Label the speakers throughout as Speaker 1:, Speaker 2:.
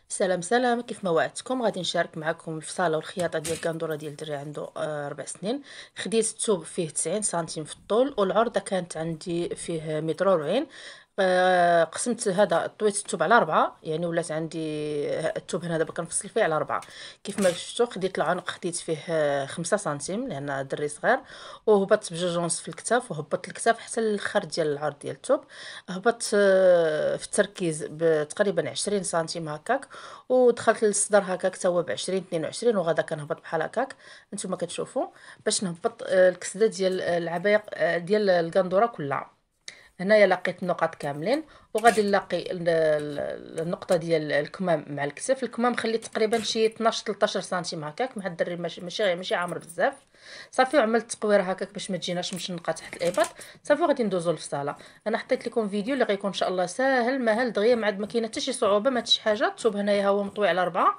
Speaker 1: سلام سلام، كيف ما وعدتكم غادي نشارك معكم الفصاله والخياطه ديال كندوره ديال دري عنده 4 سنين. خديت الثوب فيه 90 سنتيم في الطول، والعرضه كانت عندي فيه متر وربعين. قسمت هذا، طويت الثوب على 4، يعني ولات عندي الثوب هنا دابا كنفصل فيه على 4. كيف ما شفتوا خديت العنق، خديت فيه 5 سنتيم لان دري صغير، وهبطت بجوج ونص في الكتاف، وهبطت الكتاف حتى للخر ديال العرض ديال الثوب. هبطت في التركيز بتقريبا 20 سنتيم هكاك، ودخلت للصدر هكاك تا هو ب20 22، وغادا كنهبط بحال هكاك. نتوما كتشوفوا باش نهبط الكسده ديال العبايه ديال القندوره كلها. هنايا لقيت النقط كاملين، وغادي نلاقي النقطه ديال الكمام مع الكتف. الكمام خليت تقريبا شي 12 13 سنتيم هكاك، مع الدري ماشي عامر بزاف. صافي، وعملت تقويره هكاك باش ما تجيناش مشنقه تحت الابط. صافي، غادي ندوزو للصاله. انا حطيت لكم فيديو اللي غيكون ان شاء الله ساهل مهل دغيا، ما كاينه حتى شي صعوبه، ما حتى شي حاجه. الثوب هنايا هو مطوي على 4،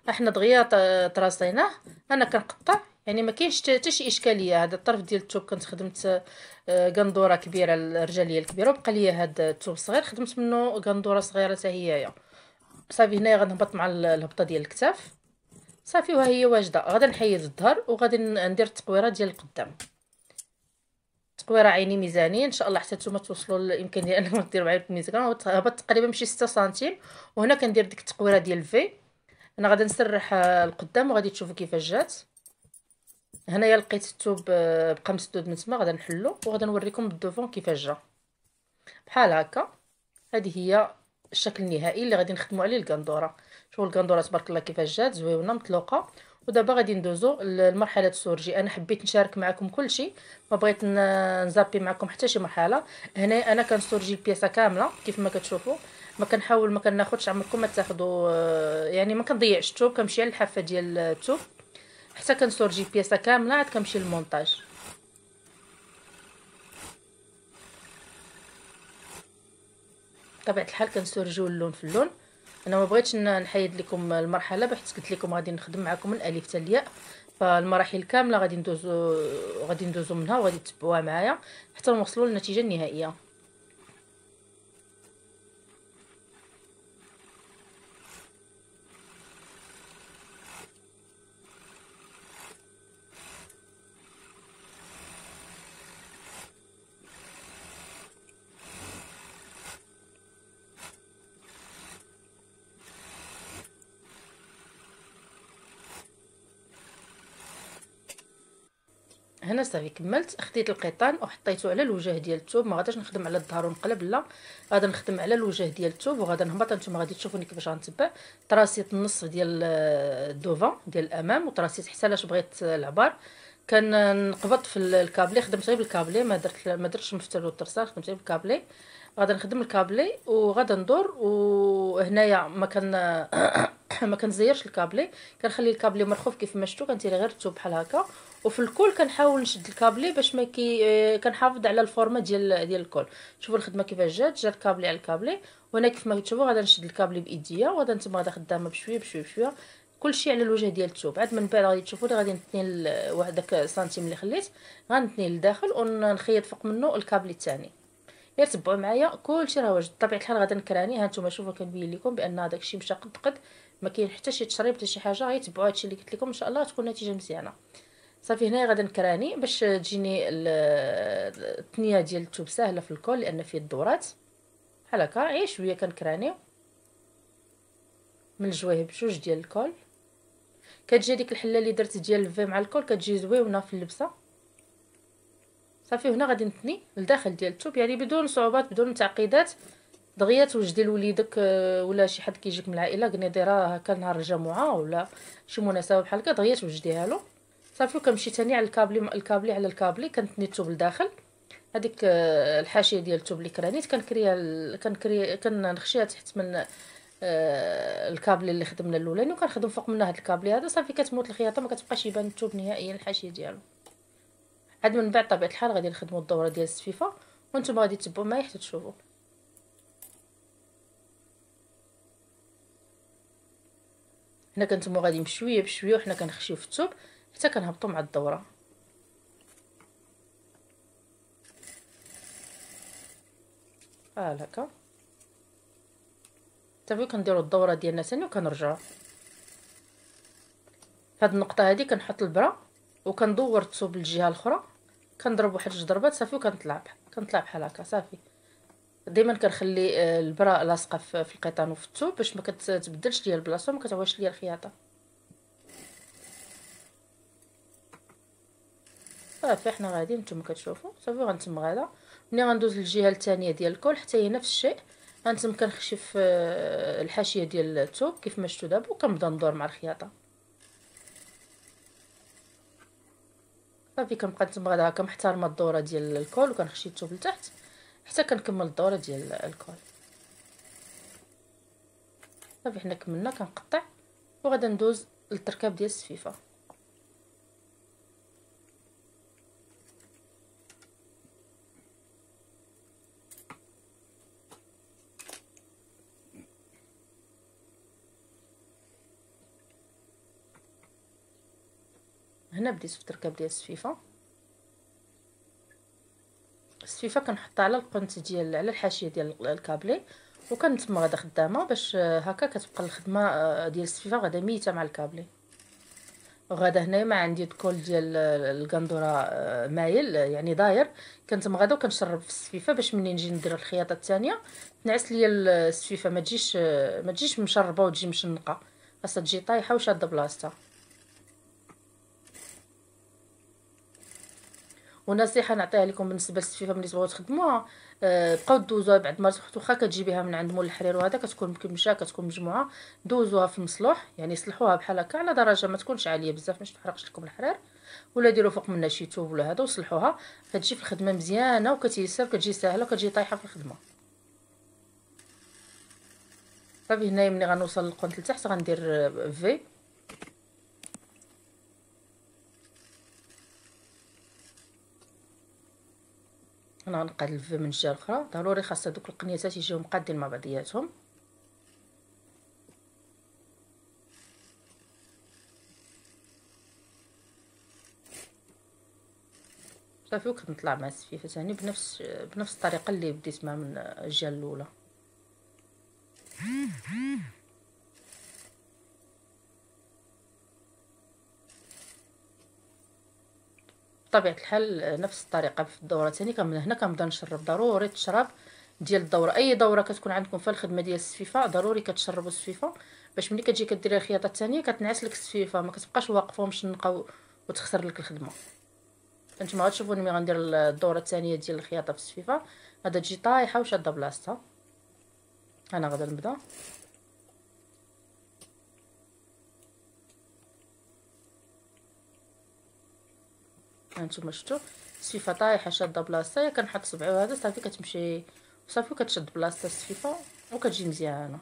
Speaker 1: احنا دغيا تراصيناه. انا كنقطع، يعني ما كاينش حتى شي اشكاليه. هذا الطرف ديال الثوب كنت خدمت قندوره كبيره الرجاليه الكبيره، وبقى لي هذا الثوب صغير خدمت منه قندوره صغيره حتى هي. صافي، هنايا غنهبط مع الهبطه ديال الكتاف. صافي، وها هي واجده. غادي نحيد الظهر، وغادي ندير التقويره ديال القدام. تقويره عيني ميزانيه ان شاء الله، حتى نتوما توصلوا للامكان ديال انكم ديروا معايا الميزان. هبط تقريبا بشي 6 سنتيم، وهنا كندير ديك التقويره ديال الفي. انا غادي نسرح القدام، وغادي تشوفوا كيفاش جات. هنايا لقيت الثوب بقى مسدود من تما، غادي نحلو وغادي نوريكم بالدوفون كيفاش جا بحال هكا. هذه هي الشكل النهائي اللي غادي نخدموا عليه القندوره. شوفوا القندوره تبارك الله كيفاش جات زويونه مطلوقه. ودابا غادي ندوزو لمرحله السورجي. انا حبيت نشارك معكم كل شيء، ما بغيت نزابي معكم حتى شي مرحله. هنا انا كنسورجي البياسه كامله كيف ما كتشوفوا. ما كنحاول ما كناخذش، عمركم ما تاخذوا يعني ما كنضيعش الثوب، كنمشي على الحافه ديال الثوب حتى كنسورجي البياسه كامله، عاد كنمشي للمونتاج. بطبيعه الحال كنسورجيو اللون في اللون. انا ما بغيتش نحيد لكم المرحله، بحيث قلت لكم غادي نخدم معكم من الالف حتى الياء. فالمراحل كامله غادي ندوزو منها، وغادي تتبعوها معايا حتى نوصلوا للنتيجه النهائيه. هنا صافي كملت، خديت القيطان وحطيته على الوجه ديال الثوب. ما غاديش نخدم على الظهر ونقلب، لا، غادي نخدم على الوجه ديال الثوب، وغادي نهبط. نتوما غادي تشوفوني كيفاش غنتبع. طراسيت النصف ديال الدوفان ديال الامام، وطراسيت حتى لاش بغيت العبار. نقبض في الكابلي، خدمت غير بالكابلي، ما درتش مفتل والترسال، خدمت غير بالكابلي. غادي نخدم الكابلي وغادي ندور. وهنايا ما كنزيرش الكابلي، كنخلي الكابلي مرخوف كيف ما شفتوا. كنتيري غير الثوب بحال هكا، وفي الكول كنحاول نشد الكابلي باش ما كنحافظ على الفورمه ديال الكول. شوفوا الخدمه كيفاش جات الكابلي على الكابلي. وهنا كيف ما تشوفوا غادي نشد الكابلي بايديا، وغادي نتوما غادا خدامه بشويه بشويه بشويه، كلشي على الوجه ديال الثوب. عاد من بعد غادي تشوفوا لي غادي نتني واحد داك سنتيم اللي خليت، غنتني لداخل ونخيط فوق منه الكابلي الثاني. غير تبعوا معايا كلشي راه واجد. بطبيعه الحال غادي نكراني، ها نتوما شوفوا كنبين لكم بان هذاك الشيء مشى قد قد، ما كاين حتى شي تشريب حتى شي حاجه. غير تبعوا هادشي اللي قلت لكم، ان شاء الله تكون نتيجه مزيانه. صافي، هنايا غادي نكراني باش تجيني التنيه ديال الثوب ساهله في الكول، لان فيه الدورات بحال هكا. غير شويه كنكرانيو من الجويه بجوج ديال الكول. كتجي ديك الحله اللي درت ديال الفي مع الكول كتجي زويونه في اللبسه. صافي، هنا غادي نتني لداخل ديال الثوب، يعني بدون صعوبات بدون تعقيدات. دغيا توجدي لوليدك ولا شي حد كيجيك من العائله، قلنا دايره هكا نهار الجمعه ولا شي مناسبه بحال هكا، دغيا توجديها له. صافي، وكنمشي تاني على الكابلي على الكابلي، كنتني الثوب لداخل. هذيك الحاشيه ديال الثوب اللي كرانيت كنخشيها تحت من الكابلي اللي خدمنا الاولاني، وكنخدم فوق منها هذا الكابلي هذا. صافي، كتموت الخياطه، ما كتبقاش يبان الثوب نهائيا الحاشيه ديالو. عاد من بعد طبيعه الحال غادي نخدموا الدوره ديال السفيفه، وانتم غادي تتبعوا معايا حتى تشوفوا. هنا كنتمو غادي بشويه بشويه، وحنا كنخشيو في الثوب حتى كنهبطوا مع الدوره بحال هكا. صافي كنديروا الدوره ديالنا ثاني وكنرجعوا. فهاد النقطه هادي كنحط البرا وكندور الثوب للجهه الاخرى، كنضرب واحد جوج ضربات صافي وكنطلع بحال هكا صافي. دائما كنخلي البرا لاصقه في القيطان وفي الثوب باش ما كتبدلش ليا البلاصه وما كتعوجش ليا الخياطه. صافي حنا غاديين نتوما كتشوفوا صافي غنتم غادا. ملي غندوز للجهه الثانيه ديال الكول حتى هي نفس الشيء، غنتم كنخشف الحاشيه ديال الثوب كيف ما شفتوا دابا وكنبدا ندور مع الخياطه. صافي كنبقى نتم غادا هكا محترمه الدوره ديال الكول وكنخشي الثوب لتحت حتى كنكمل الدوره ديال الكول. صافي حنا كملنا. كنقطع وغادا ندوز للتركاب ديال السفيفه. هنا بديت في التركاب ديال السفيفه. السفيفه كنحطها على القنت ديال على الحاشيه ديال الكابلي وكنتم غادا خدامه باش هكا كتبقى الخدمه ديال السفيفه غادا ميته مع الكابلي. وغادا هنايا ما عندي الكول ديال القندوره مايل يعني داير، كنتم غادا وكنشرب في السفيفه باش منين نجي ندير الخياطه الثانيه تنعس ليا السفيفه ما تجيش مشربه وتجي مشنقه، خاصها تجي طايحه وشاده بلاصتها. ونصيحه نعطيها لكم بالنسبه للسفيفه ملي تبغيو تخدموها، بقاو دوزوها بعد ما واخا كتجيبيها من عند مول الحرير وهذا كتكون مكمشه كتكون مجموعه، دوزوها في المصلوح يعني صلحوها بحال هكا على درجه ما تكونش عاليه بزاف باش تحرقش لكم الحرير، ولا ديروا فوق منها شي ثوب ولا هذا وصلحوها. كتجي في الخدمه مزيانه وكتيسر كتجي ساهله وكتجي طايحه في الخدمه. صافي هنايا ملي غنوصل للقنت لتحت غندير في. انا غنقاد الفي من الجهه الاخرى، ضروري خاص دوك القنيتات يجيو مقادين مع بعضياتهم. صافي وكنطلع مع السفيفه ثاني بنفس الطريقه اللي بديت معها من الجهه الاولى. بطبيعه الحال نفس الطريقه في الدوره الثانيه. هنا كنبدا نشرب، ضروري تشرب ديال الدوره، اي دوره كتكون عندكم في الخدمه ديال السفيفه ضروري كتشربوا السفيفه باش ملي كتجي كديري الخياطه الثانيه كتنعس لك السفيفه ما كتبقاش واقفه ومشنقه وتخسر لك الخدمه. انتما غتشوفوني ملي غندير الدوره الثانيه ديال الخياطه في السفيفه غادا تجي طايحه وشاده بلاصتها. انا غادا نبدا. هانتوما شفتوا السفيفه طايحه شاده بلاصتها، كنحط صبعي وهذا صافي كتمشي صافي كتشد بلاصتها السفيفه وكتجي مزيانه.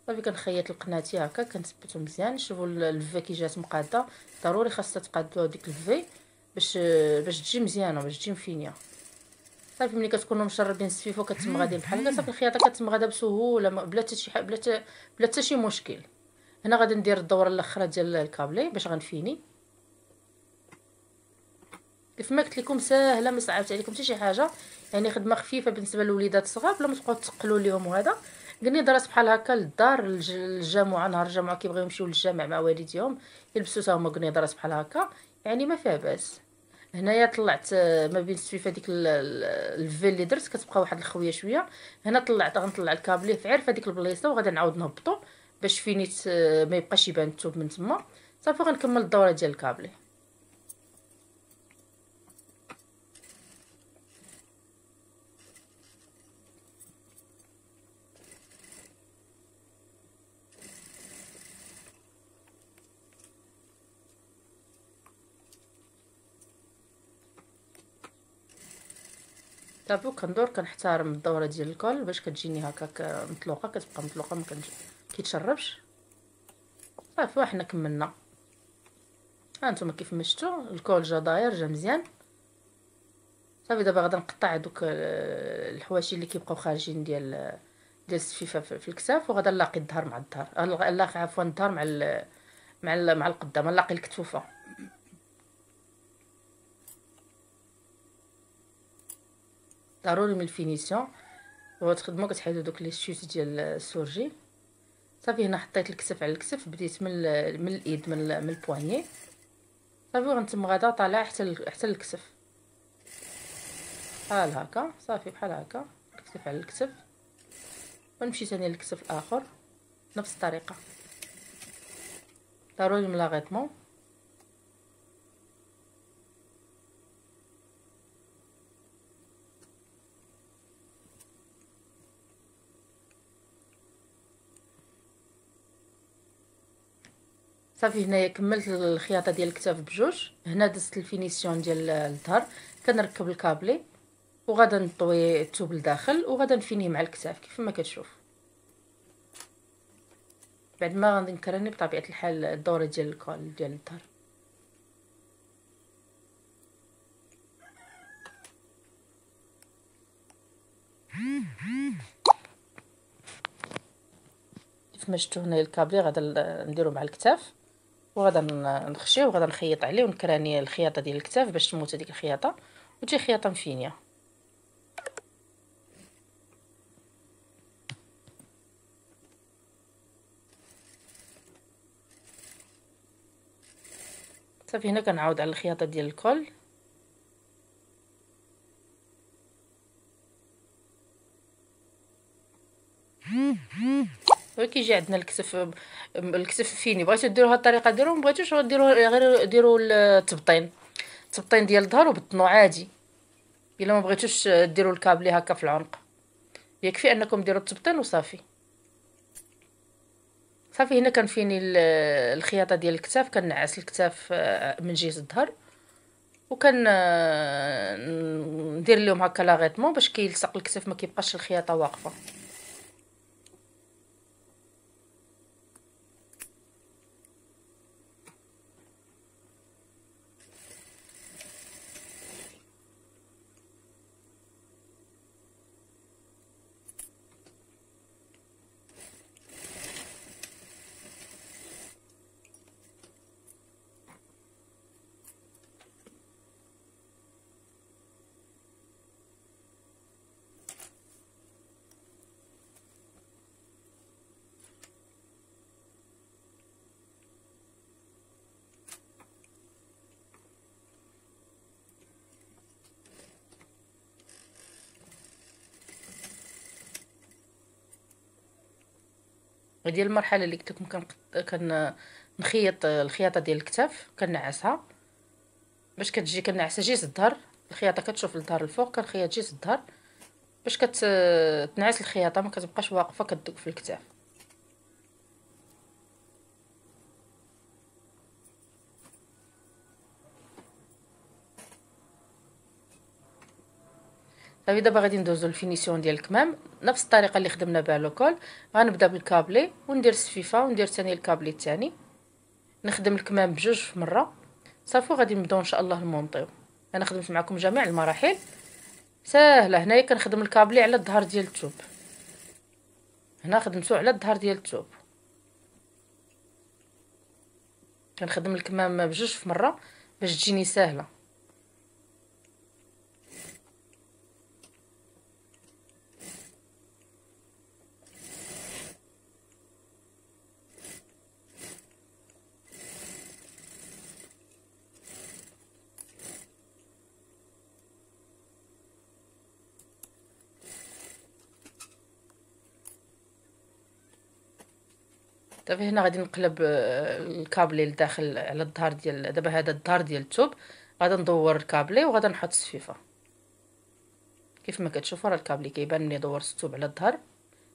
Speaker 1: صافي كنخيط القناتي هكا كنثبتو مزيان. شوفوا الفي كي جات مقاده، ضروري خاصها تقادوا ديك الفي باش تجي مزيانه باش تجي مفينيه. صافي ملي كتكونوا مشربين السفيفه وكتم غاديين بحال هكا صافي الخياطه كتم غادا بسهوله بلا حتى شي بلا حتى شي مشكل. هنا غادي ندير الدوره الاخرى ديال الكابلي باش غنفيني. كيف ما قلت لكم ساهله ما صعبت عليكم حتى شي حاجه، يعني خدمه خفيفه بالنسبه للوليدات الصغار بلا ما تبقاو تثقلوا ليهم. وهذا قلني درات بحال هكا للدار الجامعه نهار الجامعه كيبغيو يمشيو للجامع مع والديهم يلبسوا حتى هما قلني درات بحال هكا يعني ما فيها باس. هنايا طلعت ما بين السفيفه ديك الفيل اللي درت كتبقى واحد الخويه شويه. هنا غنطلع الكابلي في عرف هذيك البلايصه وغادي نعاود نهبطو باش فينيت ما يبقاش يبان الثوب من تما. صافي غنكمل الدوره ديال الكابلي. صافي كندور كنحترم الدوره ديال الكل باش كتجيني هكاك مطلوقه، كتبقى مطلوقه ما كيتشربش. صافي وحنا كملنا. ها نتوما كيف ما شفتوا الكول جا داير جا مزيان. صافي دابا غادا نقطع هذوك الحواشي اللي كيبقاو خارجين ديال السفيفه في الكتاف، وغادا نلاقي الظهر مع الظهر نلاقي عفوا الظهر مع القدام، نلاقي الكتوفه. ضروري من الفينيسيون هو تخدمو كتحيدو دوك لي شوت ديال السورجي. صافي هنا حطيت الكتف على الكتف، بديت من الايد، من البواني. صافي غنتم غادا طالعه حتى الكتف بحال هكا. صافي بحال هكا، الكتف على الكتف، ونمشي ثاني للكتف الاخر نفس الطريقه. ضروري من لاغيطمون. صافي هنايا كملت الخياطه ديال الكتاف بجوج. هنا دزت الفينيسيون ديال الظهر، كنركب الكابلي وغادا نطوي الثوب لداخل وغادا نفينيه مع الكتاف كيف ما كتشوف. بعد ما غادي نكراني بطبيعه الحال الدوره ديال الكول ديال الظهر. كيف ما شفتوا هنايا الكابلي غادا نديرو مع الكتاف، وغادا نخشيه وغادا نخيط عليه ونكراني الخياطه ديال الكتاف باش تموت هذيك الخياطه وتجي خياطه مفينيه. صافي هنا كنعاود على الخياطه ديال الكول. وكيجي عندنا الكتف فيني. بغيتو ديروها الطريقه ديروها، ما بغيتوش ديروها غير ديروا التبطين ديال الظهر وبطنوا عادي. الا ما بغيتوش ديروا الكابلي هكا في العنق، يكفي انكم ديروا التبطين وصافي. صافي هنا كنفيني الخياطه ديال الكتاف، كنعس الكتاف من جهه الظهر، وكان ندير لهم هكا لاغيطمون باش كيلصق الكتاف ما كيبقاش الخياطه واقفه. هذه المرحله اللي قلت لكم كان نخيط الخياطه ديال الكتاف، كنعسها باش كتجي كنعسها جهه الظهر. الخياطه كتشوف الظهر الفوق، كنخيط جهه الظهر باش كتنعس الخياطه ما كتبقاش واقفه كدق في الكتاف. صافي دابا غادي ندوزو للفينيسيون ديال الكمام نفس الطريقه اللي خدمنا بها لوكول. غنبدا بالكابلي وندير السفيفه وندير ثاني الكابلي الثاني، نخدم الكمام بجوج في مره. صافي غادي نبداو ان شاء الله نمونطيو. انا خدمت معكم جميع المراحل ساهله. هنايا كنخدم الكابلي على الظهر ديال الثوب، هنا خدمتو على الظهر ديال الثوب. كنخدم الكمام بجوج في مره باش تجيني ساهله. دابا هنا غادي نقلب الكابلي لداخل على الظهر ديال دابا هذا الظهر ديال الثوب. غادي ندور الكابلي وغادي نحط السفيفه كيف ما كتشوفوا. راه الكابلي كيبان ملي دورت الثوب على الظهر،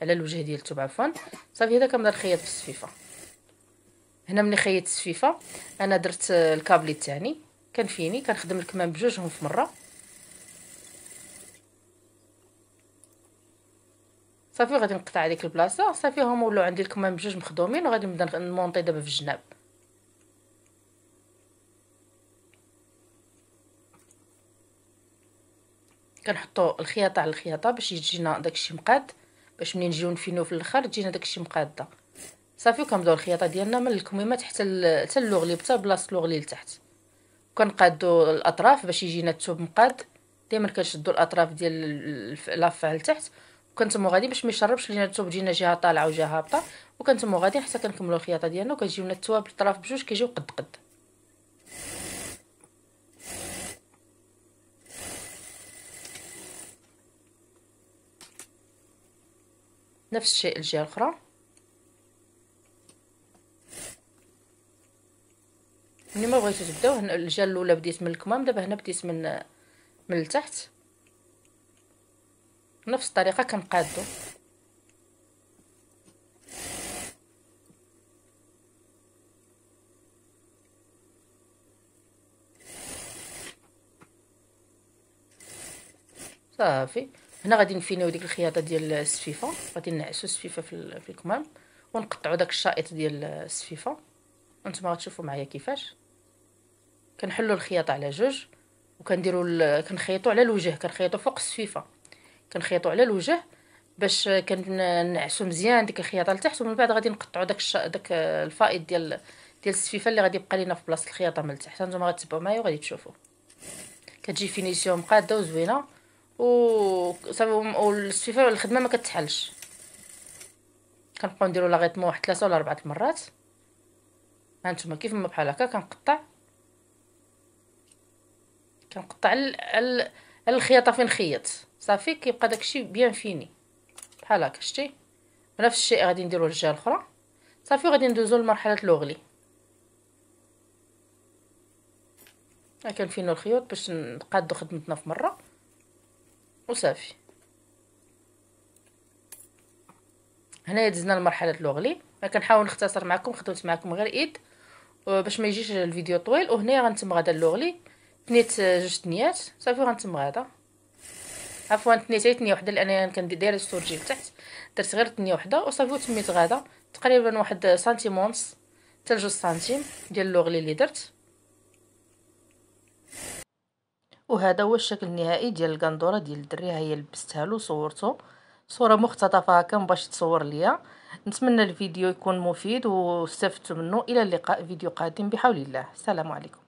Speaker 1: على الوجه ديال الثوب عفوا. صافي هذا كنبدا نخيط في السفيفه. هنا ملي خيطت السفيفه انا درت الكابلي الثاني، كنفيني كنخدم الكمام بجوجهم في مره. صافي غادي نقطع هذيك البلاصه. صافي هما ولاو عندي الكمام بجوج مخدومين، وغادي نبدا نمونطي دابا في الجناب. كنحطوا الخياطه على الخياطه باش يجينا داكشي مقاد، باش ملي نجيو نفينو في الاخر تجينا داكشي مقاده. صافي وكنبداو الخياطه ديالنا من الكميمات حتى اللوغلي، حتى بلاصه اللوغلي لتحت. كنقادو الاطراف باش يجينا الثوب مقاد. دائما كنشدوا الاطراف ديال لافه لتحت وكنتمو غادي باش ما يشربش لينا الثوب ديالنا جهه طالعه وجهه هابطه، وكنتمو غادي حتى كنكملوا الخياطه ديالنا وكتجيونا التوابل طراف بجوج كيجيو قد قد. نفس الشيء الجهه الاخرى. ملي ما بغيتو تبداو، هنا الجهه الاولى بديت من الكمام، دابا هنا بديت من التحت. نفس الطريقه كنقادو. صافي. هنا غادي نفينيو ديك الخياطه ديال السفيفه، غادي نعسو السفيفه في الكمام ونقطعوا داك الشائط ديال السفيفه. انتما غتشوفوا معايا كيفاش كنحلوا الخياطه على جوج، وكنديروا كنخيطوا على الوجه، كنخيطوا فوق السفيفه، كنخيطوا على الوجه باش كنعسوا مزيان ديك الخياطه لتحت، ومن بعد غادي نقطعوا داك الفائض ديال السفيفه اللي غادي يبقى لينا في بلاصه الخياطه من التحت. هانتوما غتتبعوا معايا وغادي تشوفوا كتجي فينيسيون مقاده وزوينه صافي. والسفيفه الخدمه ما كتحلش. كنبقاو نديروا لاغيطمون واحد 3 ولا 4 المرات. هانتوما كيف ما بحال هكا كنقطع على الخياطه فين خيط، صافي كيبقى داكشي بيان فيني بحال هكا. شتي؟ نفس الشيء غادي نديرو الجهه الاخرى. صافي غادي ندوزو لمرحله لوغلي. كنفينو الخيوط باش نقادو خدمتنا في مره وصافي. هنايا دزنا لمرحله لوغلي. كنحاول نختصر معكم، خدمت معكم غير ايد باش ما يجيش الفيديو طويل. وهنايا غنتم غادا اللوغلي، تنيت جوج تنيات صافي وغنتم غادا. عفوا تنيت غير تنيه وحده لان انا كندير دايره السورجي لتحت، درت غير تنيه وحده وصافي وتميت غادا. تقريبا واحد سنتيم ونص حتى 2 سنتيم ديال اللوغلي اللي درت. وهذا هو الشكل النهائي ديال القندوره ديال الدري. ها هي لبستها له، صورته صوره مختطفه هكا باش تصور ليا. نتمنى الفيديو يكون مفيد واستفدتوا منه. الى اللقاء فيديو قادم بحول الله. السلام عليكم.